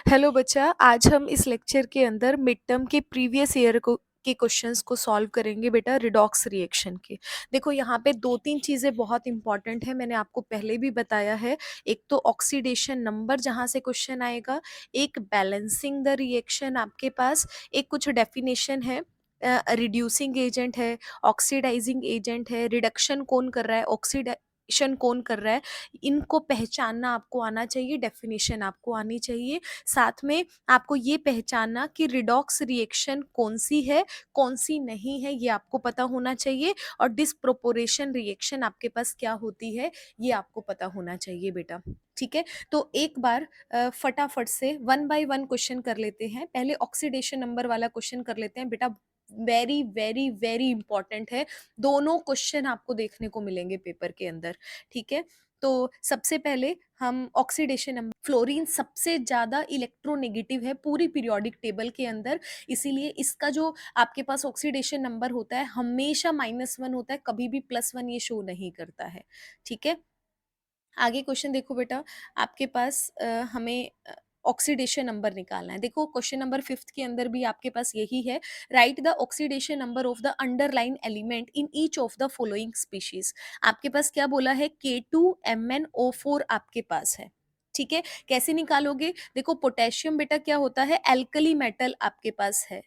Hello बच्चा, आज हम इस लेक्चर के अंदर मिड टर्म के प्रीवियस ईयर को के क्वेश्चंस को सॉल्व करेंगे बेटा रिडॉक्स रिएक्शन के। देखो यहाँ पे दो तीन चीज़ें बहुत इंपॉर्टेंट है, मैंने आपको पहले भी बताया है। एक तो ऑक्सीडेशन नंबर जहाँ से क्वेश्चन आएगा, एक बैलेंसिंग द रिएक्शन आपके पास, एक कुछ डेफिनेशन है, रिड्यूसिंग एजेंट है, ऑक्सीडाइजिंग एजेंट है, रिडक्शन कौन कर रहा है, ऑक्सीडेशन कौन कर रहा है, इनको पहचानना आपको आना चाहिए, डेफिनेशन आपको आनी चाहिए। साथ में आपको ये पहचानना कि रिडॉक्स रिएक्शन कौन सी है, कौन सी नहीं है, ये आपको पता होना चाहिए। और डिस्प्रोपोर्शन रिएक्शन आपके पास क्या होती है, ये आपको पता होना चाहिए बेटा। ठीक है, तो एक बार फटाफट से वन बाय वन क्वेश्चन कर लेते हैं। पहले ऑक्सीडेशन नंबर वाला क्वेश्चन कर लेते हैं बेटा, वेरी वेरी वेरी इंपॉर्टेंट है। दोनों क्वेश्चन आपको देखने को मिलेंगे पेपर के अंदर। ठीक है, तो सबसे पहले हम ऑक्सीडेशन नंबर, फ्लोरीन सबसे ज्यादा इलेक्ट्रोनेगेटिव है पूरी पीरियोडिक टेबल के अंदर, इसीलिए इसका जो आपके पास ऑक्सीडेशन नंबर होता है हमेशा -1 होता है, कभी भी +1 ये शो नहीं करता है। ठीक है, आगे क्वेश्चन देखो बेटा, आपके पास हमें ऑक्सीडेशन नंबर निकालना है। देखो क्वेश्चन नंबर 5th के अंदर भी आपके पास यही है, right the oxidation number of the underline element in each of the following species. आपके पास क्या बोला है, K2MnO4 आपके पास है। ठीक है, कैसे निकालोगे, देखो पोटेशियम बेटा क्या होता है, एल्कली मेटल आपके पास है।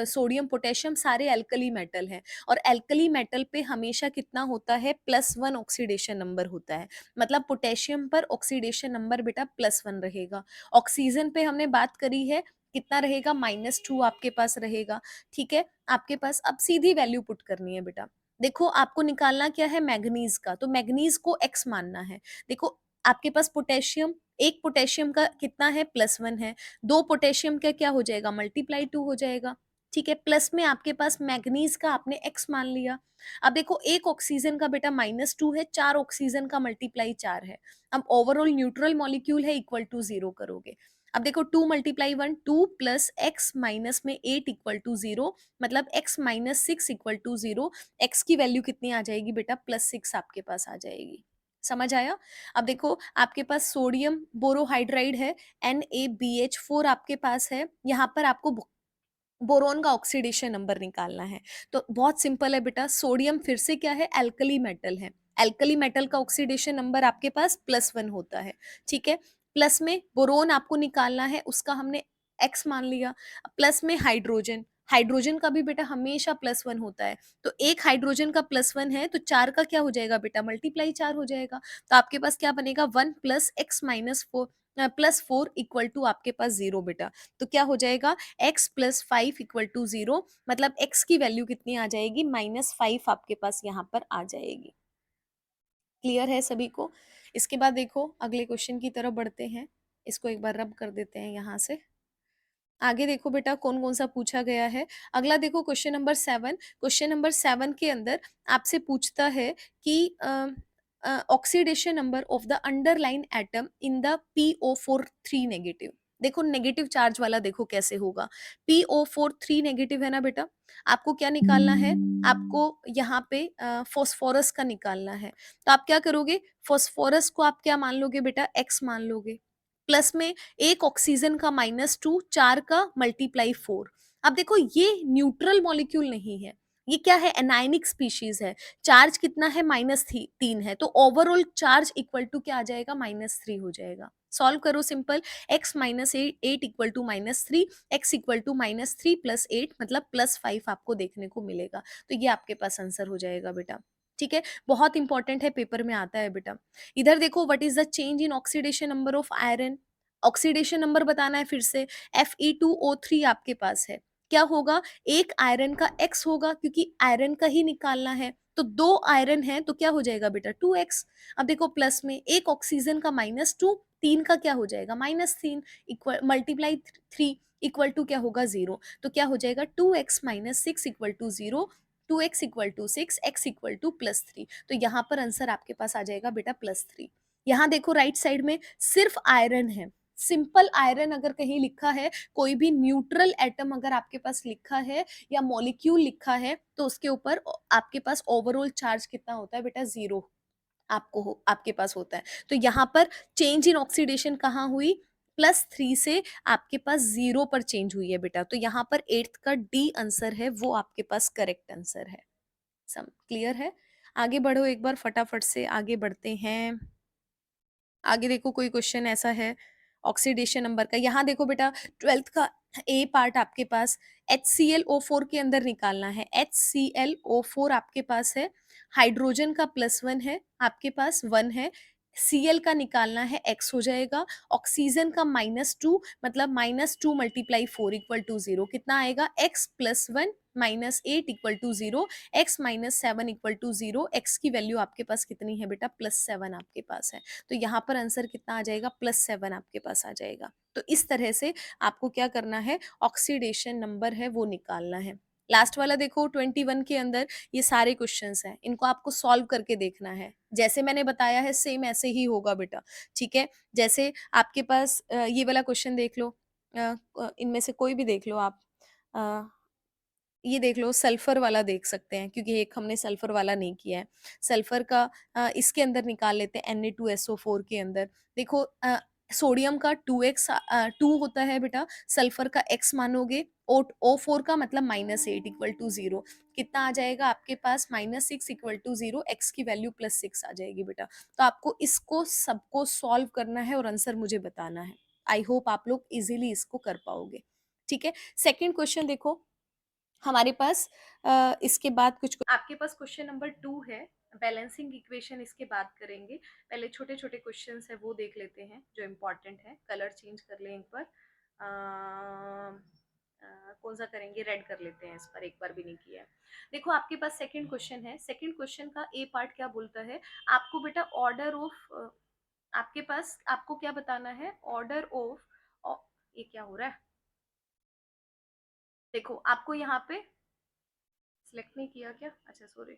सोडियम पोटेशियम सारे एल्कली मेटल है, और एल्कली मेटल पे हमेशा कितना होता है, +1 ऑक्सीडेशन नंबर होता है। मतलब पोटेशियम पर ऑक्सीडेशन नंबर बेटा +1 रहेगा। ऑक्सीजन पे हमने बात करी है, कितना रहेगा, -2 आपके पास रहेगा। ठीक है, आपके पास अब सीधी वैल्यू पुट करनी है बेटा। देखो आपको निकालना क्या है, मैग्नीज का, तो मैग्नीज को x मानना है। देखो आपके पास पोटेशियम, एक पोटेशियम का कितना है, +1 है, दो पोटेशियम का क्या हो जाएगा, ×2 हो जाएगा। ठीक है, प्लस में आपके पास मैग्नीज का आपने x मान लिया। अब देखो एक ऑक्सीजन का बेटा -2 है, 4 ऑक्सीजन का मल्टीप्लाई 4 है। अब ओवरऑल न्यूट्रल मॉलिक्यूल है, इक्वल टू 0 करोगे। अब देखो 2 × 1 2 प्लस x माइनस में 8 इक्वल टू 0, मतलब x minus 6 equal to 0। x की वैल्यू कितनी आ जाएगी बेटा, +6 आपके पास आ जाएगी। समझ आया। अब देखो आपके पास सोडियम बोरोहाइड्राइड है, NaBH4 आपके पास है, यहाँ पर आपको बोरोन का ऑक्सीडेशन नंबर निकालना है। तो बहुत सिंपल है बेटा, सोडियम फिर से क्या है, एल्कली मेटल है, एल्कली मेटल का ऑक्सीडेशन नंबर आपके पास +1 होता है। ठीक है, प्लस में बोरोन आपको निकालना है, उसका हमने x मान लिया। प्लस में हाइड्रोजन, हाइड्रोजन का भी बेटा हमेशा +1 होता है, तो एक हाइड्रोजन का +1 है, तो 4 का क्या हो जाएगा बेटा, मल्टीप्लाई 4 हो जाएगा। तो आपके पास क्या बनेगा, 1 + x - 4 +4 इक्वल टू आपके पास 0 बेटा। तो क्या हो जाएगा, x + 5 इक्वल टू 0, मतलब x की वैल्यू कितनी आ जाएगी, -5 आपके पास यहाँ पर आ जाएगी। क्लियर है सभी को। इसके बाद देखो अगले क्वेश्चन की तरफ बढ़ते हैं, इसको एक बार रब कर देते हैं यहाँ से। आगे देखो बेटा कौन कौन सा पूछा गया है। अगला देखो क्वेश्चन नंबर 7। क्वेश्चन नंबर 7 के अंदर आपसे पूछता है कि oxidation number of the underline atom in the PO4 negative. देखो नेगेटिव चार्ज वाला देखो कैसे होगा, PO4 नेगेटिव है ना बेटा। आपको क्या निकालना है, आपको यहाँ पे फॉस्फोरस का निकालना है। तो आप क्या करोगे, फॉस्फोरस को आप क्या मान लोगे बेटा, x मान लोगे। प्लस में एक ऑक्सीजन का -2, 4 का ×4। अब देखो ये न्यूट्रल मॉलिक्यूल नहीं है, ये क्या है, एनायनिक स्पीशीज है। चार्ज कितना है, -3 है, तो ओवरऑल चार्ज इक्वल टू क्या आ जाएगा, -3 हो जाएगा। सॉल्व करो simple, x -8 equal to -3, x equal to -3 + 8 मतलब +5 आपको देखने को मिलेगा। तो ये आपके पास आंसर हो जाएगा बेटा। ठीक है, बहुत इंपॉर्टेंट है, पेपर में आता है बेटा। इधर देखो, what is the change in oxidation number of iron. Oxidation number बताना है फिर से, Fe2O3 आपके पास है। क्या होगा, एक आयरन का x होगा, क्योंकि आयरन का ही निकालना है, तो दो आयरन है तो क्या हो जाएगा बेटा, 2x। अब देखो प्लस में एक ऑक्सीजन का -2, 3 का क्या हो जाएगा, -3 इक्वल मल्टीप्लाई 3 इक्वल टू क्या होगा, 0। तो क्या हो जाएगा, 2x - 6 equal to 0, 2x equal to 6, x equal to +3। तो यहाँ पर आंसर आपके पास आ जाएगा बेटा +3। यहाँ देखो राइट साइड में सिर्फ आयरन है, सिंपल आयरन अगर कहीं लिखा है, कोई भी न्यूट्रल एटम अगर आपके पास लिखा है या मॉलिक्यूल लिखा है, तो उसके ऊपर आपके पास ओवरऑल चार्ज कितना होता है बेटा, 0 आपके पास होता है। तो यहाँ पर चेंज इन ऑक्सीडेशन कहाँ हुई, +3 से आपके पास 0 पर चेंज हुई है बेटा, तो यहाँ पर 8th का डी आंसर है, वो आपके पास करेक्ट आंसर है। सम क्लियर है? आगे बढ़ो, एक बार फटाफट से आगे बढ़ते हैं। आगे देखो कोई क्वेश्चन ऐसा है ऑक्सीडेशन नंबर का। यहाँ देखो बेटा 12th का ए पार्ट आपके पास HClO4 के अंदर निकालना है। HClO4 आपके पास है, हाइड्रोजन का +1 है, आपके पास 1 है। Cl का निकालना है, X हो जाएगा। ऑक्सीजन का -2, मतलब -2 × 4 = 0। कितना आएगा? X + 1 -8 = 0। X - 7 = 0। X की वैल्यू आपके पास कितनी है बेटा? +7 आपके पास है। तो यहाँ पर आंसर कितना आ जाएगा? +7 आपके पास आ जाएगा। तो इस तरह से आपको क्या करना है, ऑक्सीडेशन नंबर है वो निकालना है। लास्ट वाला देखो 21 के अंदर ये सारे क्वेश्चंस हैं, इनको आपको सॉल्व करके देखना है। जैसे मैंने बताया है सेम ऐसे ही होगा बेटा, ठीक है? जैसे आपके पास ये वाला क्वेश्चन देख लो, इनमें से कोई भी देख लो आप। अ, ये देख लो, सल्फर वाला देख सकते हैं, क्योंकि एक हमने सल्फर वाला नहीं किया है। सल्फर का इसके अंदर निकाल लेते हैं, Na2SO4 के अंदर। देखो सोडियम का 2 होता है बेटा, सल्फर का X मानोगे, O4 का मतलब -8 = 0। कितना आ जाएगा आपके पास? -6 = 0। X की वैल्यू +6 आ जाएगी बेटा। तो आपको इसको सबको सॉल्व करना है और आंसर मुझे बताना है। आई होप आप लोग इजीली इसको कर पाओगे, ठीक है? सेकंड क्वेश्चन देखो हमारे पास, इसके बाद कुछ आपके पास क्वेश्चन नंबर 2 है, बैलेंसिंग इक्वेशन इसके बाद करेंगे। पहले छोटे-छोटे क्वेश्चंस है वो देख लेते हैं जो इम्पोर्टेंट है। कलर चेंज कर लें एक बार। कौन सा करेंगे? रेड कर लेते हैं, इस पर एक बार भी नहीं किया है। देखो आपके पास सेकंड क्वेश्चन है। सेकंड क्वेश्चन का ए पार्ट क्या बोलता है? आपको बेटा ऑर्डर ऑफ, आपके पास आपको क्या बताना है? ऑर्डर ऑफ, ये क्या हो रहा है? देखो आपको यहाँ पे सिलेक्ट नहीं किया क्या? अच्छा सॉरी।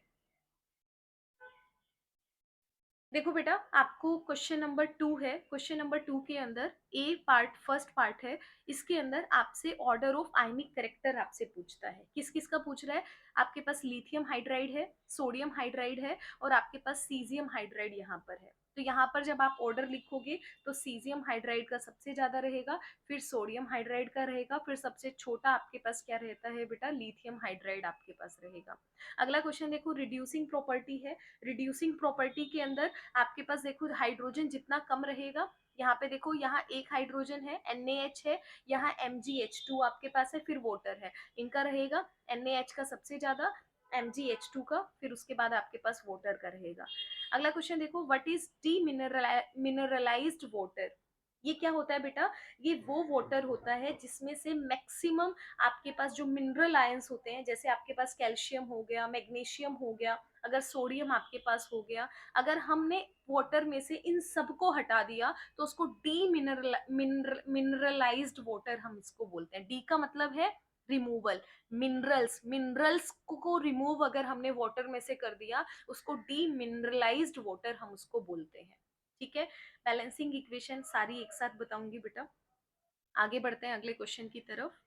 देखो बेटा आपको क्वेश्चन नंबर 2 है। क्वेश्चन नंबर 2 के अंदर ए पार्ट फर्स्ट पार्ट है, इसके अंदर आपसे ऑर्डर ऑफ आयनिक करेक्टर आपसे पूछता है। किस किस का पूछ रहा है? आपके पास लिथियम हाइड्राइड है, सोडियम हाइड्राइड है और आपके पास सीजियम हाइड्राइड यहाँ पर है। तो यहाँ पर जब आप ऑर्डर लिखोगे तो सीजियम हाइड्राइड का सबसे ज्यादा रहेगा, फिर सोडियम हाइड्राइड का रहेगा, फिर सबसे छोटा आपके पास क्या रहता है बेटा? लिथियम हाइड्राइड आपके पास रहेगा। अगला क्वेश्चन देखो, रिड्यूसिंग प्रॉपर्टी है। रिड्यूसिंग प्रॉपर्टी के अंदर आपके पास देखो हाइड्रोजन जितना कम रहेगा, यहाँ पे देखो यहाँ एक हाइड्रोजन है NaH है, यहाँ MgH2 आपके पास है, फिर वाटर है। इनका रहेगा NaH का सबसे ज्यादा, MgH2 का, फिर उसके बाद आपके पास वाटर का रहेगा। अगला क्वेश्चन देखो, व्हाट इज डी मिनरलाइज्ड वाटर? ये क्या होता है बेटा? ये वो वाटर होता है जिसमें से मैक्सिमम आपके पास जो मिनरल आयंस होते हैं, जैसे आपके पास कैल्शियम हो गया, मैग्नीशियम हो गया, अगर सोडियम आपके पास हो गया, अगर हमने वाटर में से इन सबको हटा दिया तो उसको डी मिनरलाइज्ड वाटर हम इसको बोलते हैं। डी का मतलब है रिमूवल। मिनरल्स को रिमूव अगर हमने वाटर में से कर दिया, उसको डी मिनरलाइज्ड वाटर हम उसको बोलते हैं, ठीक है? बैलेंसिंग इक्वेशन सारी एक साथ बताऊंगी बेटा। आगे बढ़ते हैं अगले क्वेश्चन की तरफ।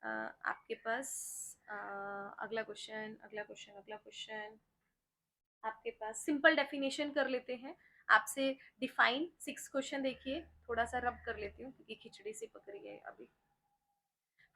आपके पास अगला क्वेश्चन, अगला क्वेश्चन, अगला क्वेश्चन आपके पास सिंपल डेफिनेशन कर लेते हैं आपसे। डिफाइन 6 क्वेश्चन देखिए, थोड़ा सा रब कर लेती हूँ क्योंकि खिचड़ी से पक रही है अभी।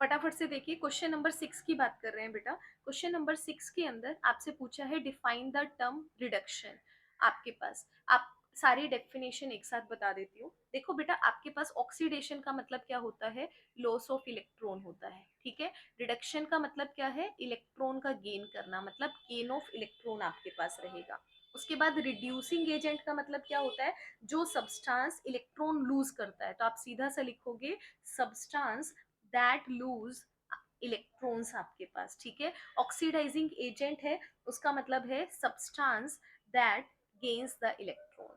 फटाफट से देखिए, क्वेश्चन नंबर 6 की बात कर रहे हैं बेटा। क्वेश्चन नंबर 6 के अंदर आपसे पूछा है डिफाइन द टर्म रिडक्शन। आपके पास आप सारी डेफिनेशन एक साथ बता देती हूँ। देखो बेटा आपके पास ऑक्सीडेशन का मतलब क्या होता है? लॉस ऑफ इलेक्ट्रॉन होता है, ठीक है? रिडक्शन का मतलब क्या है? इलेक्ट्रॉन का गेन करना, मतलब गेन ऑफ इलेक्ट्रॉन आपके पास रहेगा। उसके बाद रिड्यूसिंग एजेंट का मतलब क्या होता है? जो सब्सटेंस इलेक्ट्रॉन लूज करता है, तो आप सीधा सा लिखोगे सब्सटेंस दैट लूज इलेक्ट्रॉन्स आपके पास, ठीक है? ऑक्सीडाइजिंग एजेंट है, उसका मतलब है substance that gains the electron,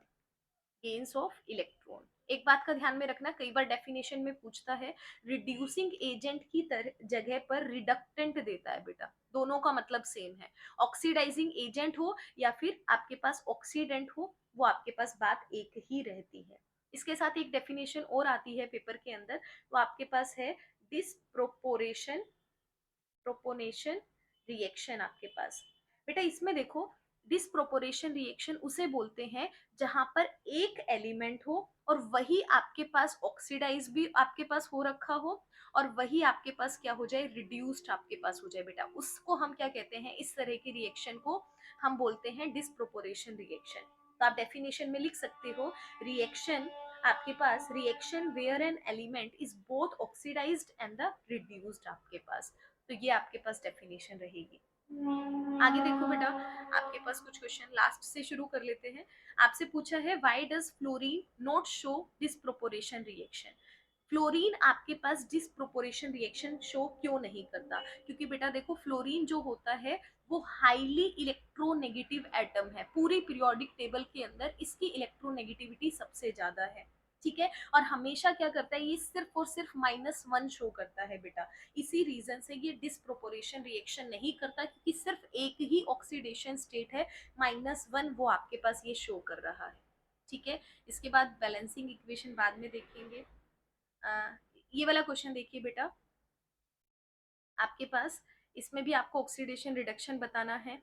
gains of electron. एक बात का ध्यान में रखना, कई बार डेफिनेशन में पूछता है, रिड्यूसिंग एजेंट की जगह पर रिडक्टेंट देता है बेटा, दोनों का मतलब सेम है। ऑक्सीडाइजिंग एजेंट हो या फिर आपके पास ऑक्सीडेंट हो, वो आपके पास बात एक ही रहती है। इसके साथ एक डेफिनेशन और आती है पेपर के अंदर, वो आपके पास है डिसप्रोपोर्शन प्रोपोनेशन रिएक्शन आपके पास। बेटा इसमें देखो, डिसप्रोपोर्शन रिएक्शन उसे बोलते हैं जहां पर एक एलिमेंट हो और वही आपके पास ऑक्सीडाइज भी आपके पास हो रखा हो, और वही आपके पास क्या हो जाए, रिड्यूस्ड आपके पास हो जाए बेटा, उसको हम क्या कहते हैं, इस तरह की रिएक्शन को हम बोलते हैं डिस्प्रोपोर्शन रिएक्शन। तो आप डेफिनेशन में लिख सकते हो, रिएक्शन आपके पास, reaction where an element is both oxidised and the reduced आपके पास। तो ये आपके पास डेफिनेशन रहेगी। आगे देखो बेटा, आपके पास कुछ क्वेश्चन लास्ट से शुरू कर लेते हैं। आपसे पूछा है why does fluorine not show disproportion reaction. Fluorine आपके पास डिस्प्रोपोर्शन रिएक्शन शो क्यों नहीं करता, क्योंकि बेटा देखो फ्लोरीन जो होता है वो हाईली इलेक्ट्रोनेगेटिव एटम है, पूरी पीरियोडिक टेबल के अंदर इसकी इलेक्ट्रोनेगेटिविटी सबसे ज्यादा है, ठीक है, और हमेशा क्या करता है, ये सिर्फ और सिर्फ -1 शो करता है बेटा। इसी रीजन से ये डिस्प्रोपोर्शन रिएक्शन नहीं करता, क्योंकि सिर्फ एक ही ऑक्सीडेशन स्टेट है, -1 वो आपके पास ये शो कर रहा है, ठीक है। इसके बाद बैलेंसिंग इक्वेशन बाद में देखेंगे। ये वाला क्वेश्चन देखिए बेटा, आपके पास इसमें भी आपको ऑक्सीडेशन रिडक्शन बताना है।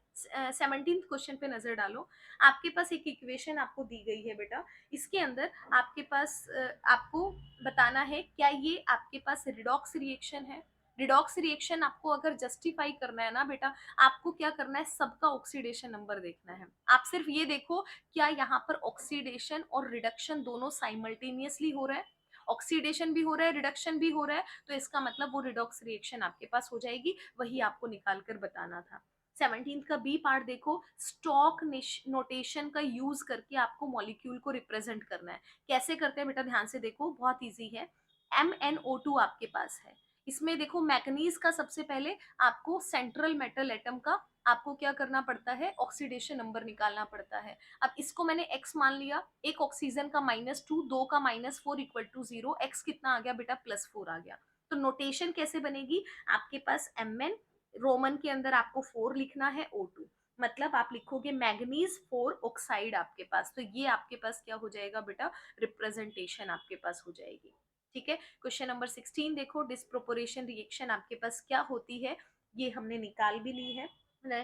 17th क्वेश्चन पे नजर डालो। आपके पास एक इक्वेशन आपको दी गई है बेटा, इसके अंदर आपके पास आपको बताना है क्या ये आपके पास रिडॉक्स रिएक्शन है। रिडॉक्स रिएक्शन आपको अगर जस्टिफाई करना है ना बेटा, आपको क्या करना है, सबका ऑक्सीडेशन नंबर देखना है। आप सिर्फ ये देखो क्या यहाँ पर ऑक्सीडेशन और रिडक्शन दोनों साइमल्टेनियसली हो रहा है, ऑक्सीडेशन भी हो रहा है, रिडक्शन भी हो रहा है, तो इसका मतलब वो रिडॉक्स रिएक्शन आपके पास हो जाएगी, वही आपको निकाल कर बताना था। 17th का बी पार्ट देखो, स्टॉक नोटेशन का यूज करके आपको मॉलिक्यूल को रिप्रेजेंट करना है। कैसे करते हैं बेटा, ध्यान से देखो, बहुत इजी है। MnO2 आपके पास है, इसमें देखो मैग्नीज का सबसे पहले आपको सेंट्रल मेटल एटम का आपको क्या करना पड़ता है, ऑक्सीडेशन नंबर निकालना पड़ता है। अब इसको मैंने x मान लिया, एक ऑक्सीजन का -2, दो का -4 इक्वल टू 0, x कितना आ गया बेटा, +4 आ गया। तो नोटेशन कैसे बनेगी, आपके पास Mn, रोमन के अंदर आपको 4 लिखना है, O2, मतलब आप लिखोगे मैग्नीज 4 ऑक्साइड आपके पास, तो ये आपके पास क्या हो जाएगा बेटा, रिप्रेजेंटेशन आपके पास हो जाएगी, ठीक है। क्वेश्चन नंबर 16 देखो, डिस्प्रोपोर्शन रिएक्शन आपके पास क्या होती है, ये हमने निकाल भी ली है,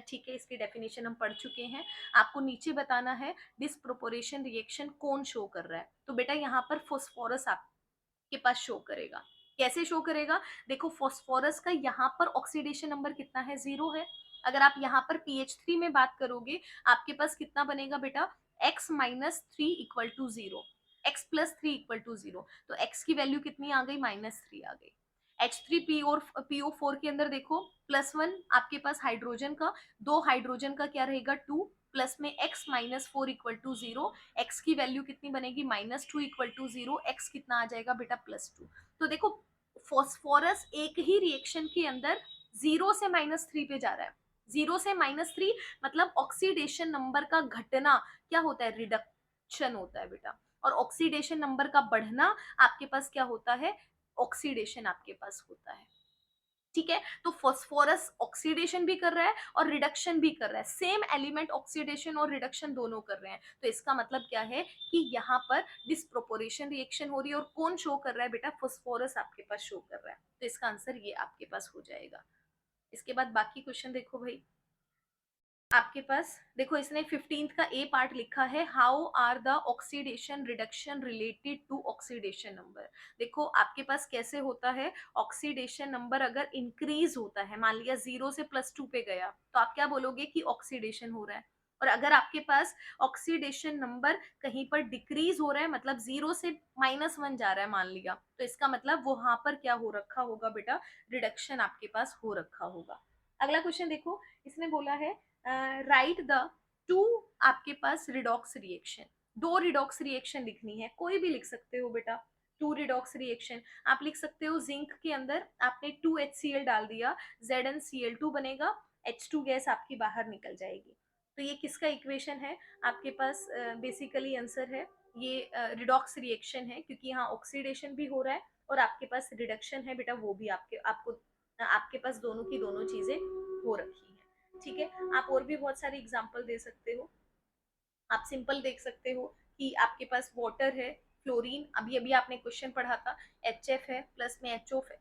ठीक है, इसकी डेफिनेशन हम पढ़ चुके हैं। आपको नीचे बताना है डिस्प्रोपोर्शन रिएक्शन कौन शो कर रहा है, तो बेटा यहाँ पर फॉस्फोरस आपके पास शो करेगा। कैसे शो करेगा, देखो फॉस्फोरस का यहाँ पर ऑक्सीडेशन नंबर कितना है, 0 है। अगर आप यहाँ पर pH3 में बात करोगे, आपके पास कितना बनेगा बेटा, x -3 equal to 0, x +3 equal to 0, तो x की वैल्यू कितनी आ गई, -3 आ गई। H3 और PO4 के अंदर देखो, +1 आपके पास हाइड्रोजन का, दो हाइड्रोजन का क्या रहेगा, 2, प्लस में x -4 इक्वल टू 0, x की वैल्यू कितनी बनेगी, -2 इक्वल टू 0, x कितना आ जाएगा बेटा, +2। तो देखो फॉस्फोरस एक ही रिएक्शन के अंदर 0 से -3 पे जा रहा है, 0 से -3 मतलब ऑक्सीडेशन नंबर का घटना क्या होता है, रिडक्शन होता है बेटा, और ऑक्सीडेशन नंबर का बढ़ना आपके पास क्या होता है, ऑक्सीडेशन आपके पास होता है, ठीक है। तो फॉस्फोरस ऑक्सीडेशन भी कर रहा है और रिडक्शन भी कर रहा है, सेम एलिमेंट ऑक्सीडेशन और रिडक्शन दोनों कर रहे हैं, तो इसका मतलब क्या है कि यहाँ पर डिस्प्रोपोर्शन रिएक्शन हो रही है, और कौन शो कर रहा है बेटा, फॉस्फोरस आपके पास शो कर रहा है, तो इसका आंसर ये आपके पास हो जाएगा। इसके बाद बाकी क्वेश्चन देखो भाई, आपके पास देखो इसने 15th का ए पार्ट लिखा है, how are the oxidation reduction related to oxidation number. देखो आपके पास कैसे होता है, ऑक्सीडेशन नंबर अगर इंक्रीज होता है, मान लिया 0 से +2 पे गया, तो आप क्या बोलोगे कि ऑक्सीडेशन हो रहा है, और अगर आपके पास ऑक्सीडेशन नंबर कहीं पर डिक्रीज हो रहा है, मतलब 0 से -1 जा रहा है मान लिया, तो इसका मतलब वहां पर क्या हो रखा होगा बेटा, रिडक्शन आपके पास हो रखा होगा। अगला क्वेश्चन देखो, इसने बोला है राइट द टू आपके पास रिडॉक्स रिएक्शन, दो रिडॉक्स रिएक्शन लिखनी है, कोई भी लिख सकते हो बेटा। टू रिडॉक्स रिएक्शन आप लिख सकते हो, जिंक के अंदर आपने 2HCl डाल दिया, ZnCl2 बनेगा, H2 गैस आपकी बाहर निकल जाएगी। तो ये किसका इक्वेशन है, आपके पास बेसिकली आंसर है ये रिडॉक्स रिएक्शन है, क्योंकि यहाँ ऑक्सीडेशन भी हो रहा है और आपके पास रिडक्शन है बेटा, वो भी आपके पास दोनों की दोनों चीजें हो रखी है, ठीक है। आप और भी बहुत सारे एग्जाम्पल दे सकते हो, आप सिंपल देख सकते हो कि आपके पास वाटर है, फ्लोरीन अभी अभी आपने क्वेश्चन पढ़ा था, HF है प्लस में HOF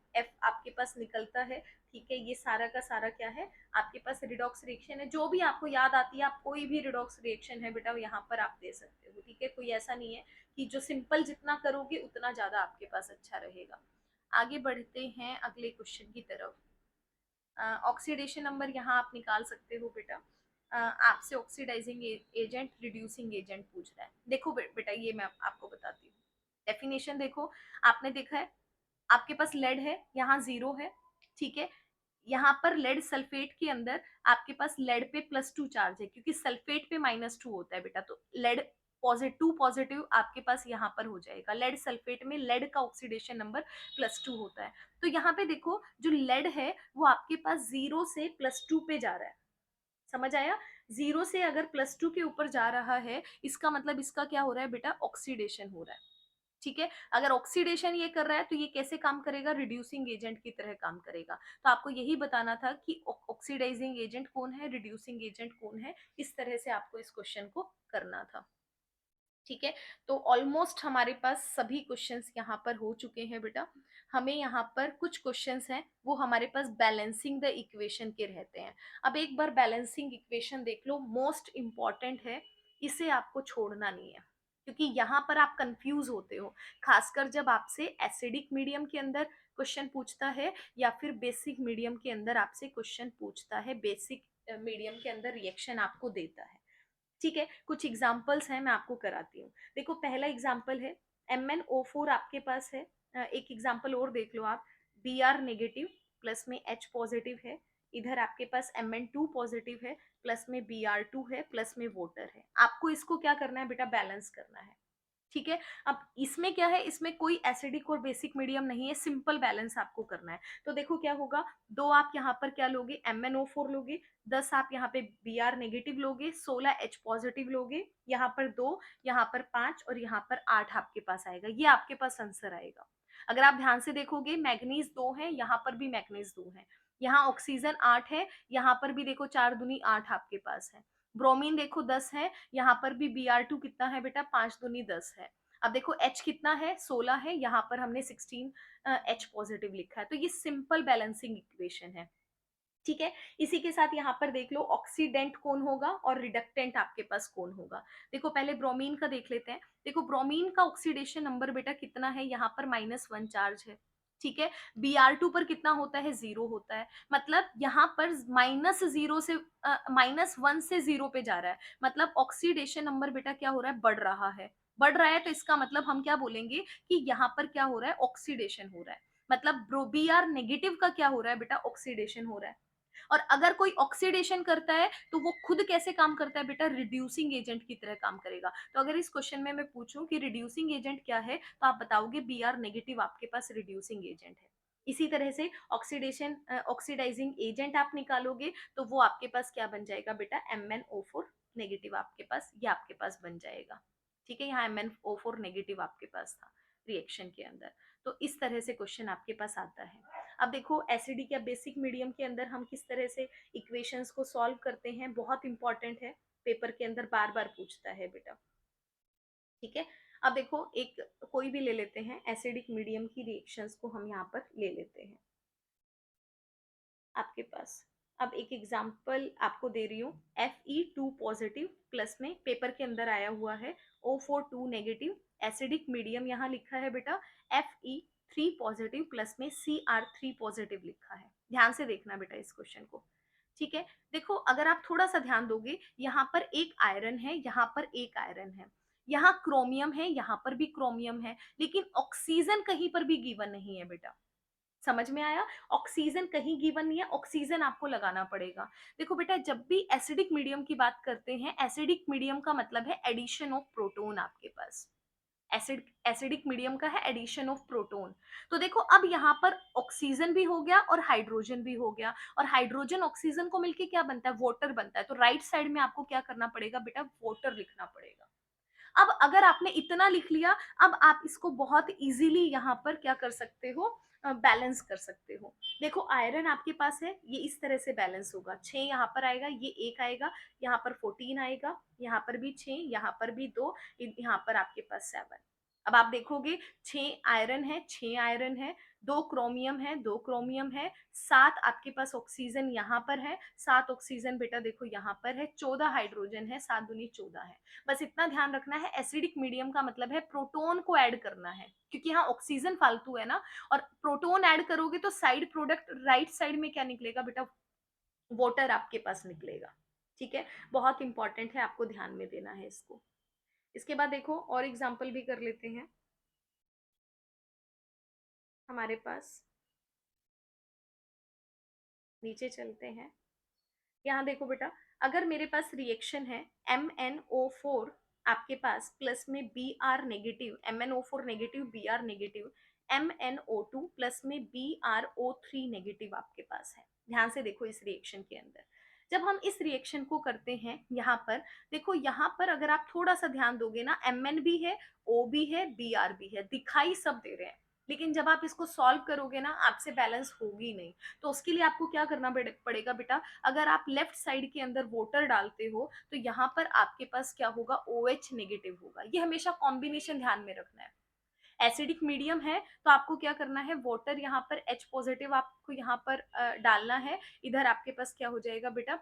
आपके पास निकलता है। ठीक है, ये सारा का सारा क्या है, आपके पास रिडॉक्स रिएक्शन है। जो भी आपको याद आती है, आप कोई भी रिडॉक्स रिएक्शन है बेटा यहाँ पर आप दे सकते हो। ठीक है, कोई ऐसा नहीं है कि जो सिंपल जितना करोगे उतना ज्यादा आपके पास अच्छा रहेगा। आगे बढ़ते हैं अगले क्वेश्चन की तरफ। ऑक्सीडेशन नंबर यहाँ आप निकाल सकते हो बेटा। आपसे ऑक्सीडाइजिंग एजेंट, रिड्यूसिंग एजेंट पूछ रहा है। देखो बेटा, ये मैं आपको बताती हूँ। डेफिनेशन देखो, आपने देखा है आपके पास लेड है, यहाँ 0 है। ठीक है, यहाँ पर लेड सल्फेट के अंदर आपके पास लेड पे +2 चार्ज है, क्योंकि सल्फेट पे -2 होता है बेटा, तो लेड पॉजिटिव पॉजिटिव आपके पास यहाँ पर हो जाएगा। लेड सल्फेट में लेड का ऑक्सीडेशन नंबर +2 होता है। तो यहाँ पे देखो, जो लेड है वो आपके पास 0 से +2 पे जा रहा है। समझ आया? 0 से अगर +2 के ऊपर जा रहा है, इसका मतलब इसका क्या हो रहा है बेटा, ऑक्सीडेशन हो रहा है। ठीक है, अगर ऑक्सीडेशन ये कर रहा है तो ये कैसे काम करेगा, रिड्यूसिंग एजेंट की तरह काम करेगा। तो आपको यही बताना था कि ऑक्सीडाइजिंग एजेंट कौन है, रिड्यूसिंग एजेंट कौन है, इस तरह से आपको इस क्वेश्चन को करना था। ठीक है, तो ऑलमोस्ट हमारे पास सभी क्वेश्चंस यहाँ पर हो चुके हैं बेटा। हमें यहाँ पर कुछ क्वेश्चंस हैं वो हमारे पास बैलेंसिंग द इक्वेशन के रहते हैं। अब एक बार बैलेंसिंग इक्वेशन देख लो, मोस्ट इंपॉर्टेंट है, इसे आपको छोड़ना नहीं है, क्योंकि यहाँ पर आप कंफ्यूज होते हो, खासकर जब आपसे एसिडिक मीडियम के अंदर क्वेश्चन पूछता है या फिर बेसिक मीडियम के अंदर आपसे क्वेश्चन पूछता है, बेसिक मीडियम के अंदर रिएक्शन आपको देता है। ठीक है, कुछ एग्जांपल्स हैं, मैं आपको कराती हूँ। देखो, पहला एग्जांपल है MnO4 आपके पास है। एक एग्जांपल और देख लो आप, Br नेगेटिव प्लस में H पॉजिटिव है, इधर आपके पास Mn2 पॉजिटिव है, प्लस में Br2 है, प्लस में वाटर है। आपको इसको क्या करना है बेटा, बैलेंस करना है। ठीक है, अब इसमें क्या है, इसमें कोई एसिडिक और बेसिक मीडियम नहीं है, सिंपल बैलेंस आपको करना है। तो देखो क्या होगा, 2 आप यहाँ पर क्या लोगे, MnO4 लोगे, 10 आप यहाँ पे Br नेगेटिव लोगे, 16 H पॉजिटिव लोगे, यहाँ पर 2, यहाँ पर 5 और यहाँ पर 8 आपके पास आएगा। ये आपके पास आंसर आएगा। अगर आप ध्यान से देखोगे, मैग्नीज 2 है, यहाँ पर भी मैग्नीज 2 है, यहाँ ऑक्सीजन 8 है, यहाँ पर भी देखो 4 दूनी 8 आपके पास है। ब्रोमीन देखो 10 है, यहाँ पर भी Br2 कितना है बेटा, 5 दूनी 10 है। अब देखो H कितना है, 16 है, यहाँ पर हमने 16 H पॉजिटिव लिखा है। तो ये सिंपल बैलेंसिंग इक्वेशन है। ठीक है, इसी के साथ यहाँ पर देख लो, ऑक्सीडेंट कौन होगा और रिडक्टेंट आपके पास कौन होगा। देखो पहले ब्रोमीन का देख लेते हैं। देखो ब्रोमीन का ऑक्सीडेशन नंबर बेटा कितना है, यहाँ पर -1 चार्ज है। ठीक है, Br2 पर कितना होता है, 0 होता है। मतलब यहाँ पर -0 से -1 से 0 पे जा रहा है, मतलब ऑक्सीडेशन नंबर बेटा क्या हो रहा है, बढ़ रहा है। बढ़ रहा है तो इसका मतलब हम क्या बोलेंगे कि यहाँ पर क्या हो रहा है, ऑक्सीडेशन हो रहा है। मतलब Br नेगेटिव का क्या हो रहा है बेटा, ऑक्सीडेशन हो रहा है। और अगर कोई ऑक्सीडेशन करता है तो वो खुद कैसे काम करता है बेटा, रिड्यूसिंग एजेंट की तरह काम करेगा। तो अगर इस क्वेश्चन में मैं पूछूं कि रिड्यूसिंग एजेंट क्या है, तो आप बताओगे Br नेगेटिव आपके पास रिड्यूसिंग एजेंट है। इसी तरह से ऑक्सीडेशन ऑक्सीडाइजिंग एजेंट आप निकालोगे तो वो आपके पास क्या बन जाएगा बेटा, MnO4 नेगेटिव आपके पास, ये आपके पास बन जाएगा। ठीक है, यहाँ MnO4 नेगेटिव आपके पास था रिएक्शन के अंदर। तो इस तरह से क्वेश्चन आपके पास आता है। अब देखो, एसिडिक या बेसिक मीडियम के अंदर हम किस तरह से इक्वेशंस को सॉल्व करते हैं, बहुत इंपॉर्टेंट है, पेपर के अंदर बार बार पूछता है बेटा। ठीक है, अब देखो एक कोई भी ले लेते हैं, एसिडिक मीडियम की रिएक्शंस को हम यहाँ पर ले लेते हैं आपके पास। अब एक एग्जाम्पल आपको दे रही हूँ, Fe2 पॉजिटिव प्लस में पेपर के अंदर आया हुआ है O42 नेगेटिव, एसिडिक मीडियम यहाँ लिखा है बेटा Fe3 पॉजिटिव प्लस में Cr3 पॉजिटिव लिखा है। ध्यान से देखना बेटा इस क्वेश्चन को। ठीक है, देखो अगर आप थोड़ा सा ध्यान दोगे, यहाँ पर एक आयरन है, यहाँ पर एक आयरन है, यहाँ क्रोमियम है, यहाँ पर भी क्रोमियम है, लेकिन ऑक्सीजन कहीं पर भी गिवन नहीं है बेटा। समझ में आया, ऑक्सीजन कहीं गिवन नहीं है, ऑक्सीजन आपको लगाना पड़ेगा। देखो बेटा, जब भी एसिडिक मीडियम की बात करते हैं, एसिडिक मीडियम का मतलब है एडिशन ऑफ प्रोटोन आपके पास। एसिडिक मीडियम का है एडिशन ऑफ प्रोटोन। तो देखो अब यहाँ पर ऑक्सीजन भी हो गया और हाइड्रोजन भी हो गया, और हाइड्रोजन ऑक्सीजन को मिलके क्या बनता है, वाटर बनता है। तो राइट साइड में आपको क्या करना पड़ेगा बेटा, वाटर लिखना पड़ेगा। अब अगर आपने इतना लिख लिया, अब आप इसको बहुत इजीली यहाँ पर क्या कर सकते हो, बैलेंस कर सकते हो। देखो आयरन आपके पास है, ये इस तरह से बैलेंस होगा, 6 यहाँ पर आएगा, ये 1 आएगा, यहाँ पर 14 आएगा, यहाँ पर भी 6, यहाँ पर भी 2, यहाँ पर आपके पास 7। अब आप देखोगे 6 आयरन है, 6 आयरन है, 2 क्रोमियम है, 2 क्रोमियम है, 7 आपके पास ऑक्सीजन यहाँ पर है, 7 ऑक्सीजन बेटा देखो यहाँ पर है, 14 हाइड्रोजन है, 7 दूनी 14 है। बस इतना ध्यान रखना है, एसिडिक मीडियम का मतलब है प्रोटोन को ऐड करना है, क्योंकि यहाँ ऑक्सीजन फालतू है ना, और प्रोटोन ऐड करोगे तो साइड प्रोडक्ट राइट साइड में क्या निकलेगा बेटा, वाटर आपके पास निकलेगा। ठीक है, बहुत इंपॉर्टेंट है, आपको ध्यान में देना है इसको। इसके बाद देखो और एग्जाम्पल भी कर लेते हैं हमारे पास, नीचे चलते हैं। यहाँ देखो बेटा, अगर मेरे पास रिएक्शन है MnO4 आपके पास प्लस में Br negative, MnO4 negative Br negative, MnO2 plus में BrO3 नेगेटिव आपके पास है। ध्यान से देखो इस रिएक्शन के अंदर, जब हम इस रिएक्शन को करते हैं यहाँ पर, देखो यहाँ पर अगर आप थोड़ा सा ध्यान दोगे ना, Mn भी है, O भी है, Br भी है, दिखाई सब दे रहे हैं, लेकिन जब आप इसको सॉल्व करोगे ना, आपसे बैलेंस होगी नहीं। तो उसके लिए आपको क्या करना पड़ेगा बेटा, अगर आप लेफ्ट साइड के अंदर वाटर डालते हो तो यहाँ पर आपके पास क्या होगा, OH नेगेटिव होगा। ये हमेशा कॉम्बिनेशन ध्यान में रखना है। एसिडिक मीडियम है तो आपको क्या करना है, वाटर यहाँ पर H पॉजिटिव आपको यहाँ पर डालना है, इधर आपके पास क्या हो जाएगा बेटा,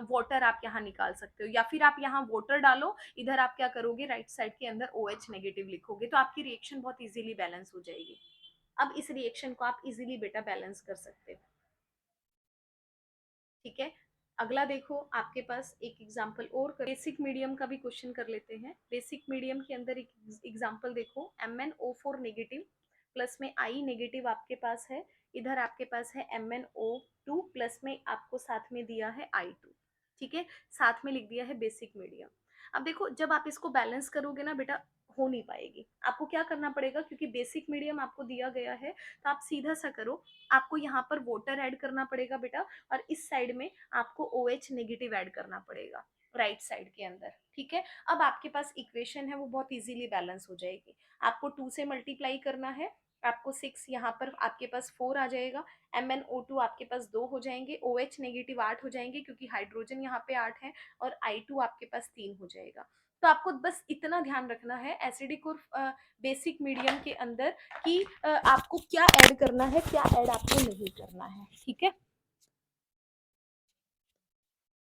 वाटर आप यहाँ निकाल सकते हो, या फिर आप यहाँ वाटर डालो, इधर आप क्या करोगे, राइट साइड के अंदर OH नेगेटिव लिखोगे, तो आपकी रिएक्शन बहुत इजीली बैलेंस हो जाएगी। अब इस रिएक्शन को आप इजीली बेटा बैलेंस कर सकते हो। ठीक है, अगला देखो आपके पास एक एग्जांपल और, बेसिक मीडियम का भी क्वेश्चन कर लेते हैं। बेसिक मीडियम के अंदर एक एग्जांपल देखो, MnO4 नेगेटिव प्लस में I नेगेटिव आपके पास है, इधर आपके पास है MnO2 प्लस में आपको साथ में दिया है I2। ठीक है, साथ में लिख दिया है बेसिक मीडियम। अब देखो जब आप इसको बैलेंस करोगे ना बेटा, हो नहीं पाएगी, आपको क्या करना पड़ेगा, क्योंकि बेसिक मीडियम आपको दिया गया है, तो आप सीधा सा करो, आपको यहाँ पर वाटर ऐड करना पड़ेगा बेटा, और इस साइड में आपको OH नेगेटिव ऐड करना पड़ेगा राइट साइड के अंदर। ठीक है, अब आपके पास इक्वेशन है वो बहुत इजीली बैलेंस हो जाएगी। आपको 2 से मल्टीप्लाई करना है, आपको 6 यहाँ पर आपके पास 4 आ जाएगा, MnO2 आपके पास 2 हो जाएंगे, OH नेगेटिव 8 हो जाएंगे क्योंकि हाइड्रोजन यहाँ पे 8 है, और I2 आपके पास 3 हो जाएगा। तो आपको बस इतना ध्यान रखना है एसिडिक और बेसिक मीडियम के अंदर कि आपको क्या ऐड करना है, क्या ऐड आपको नहीं करना है। ठीक है,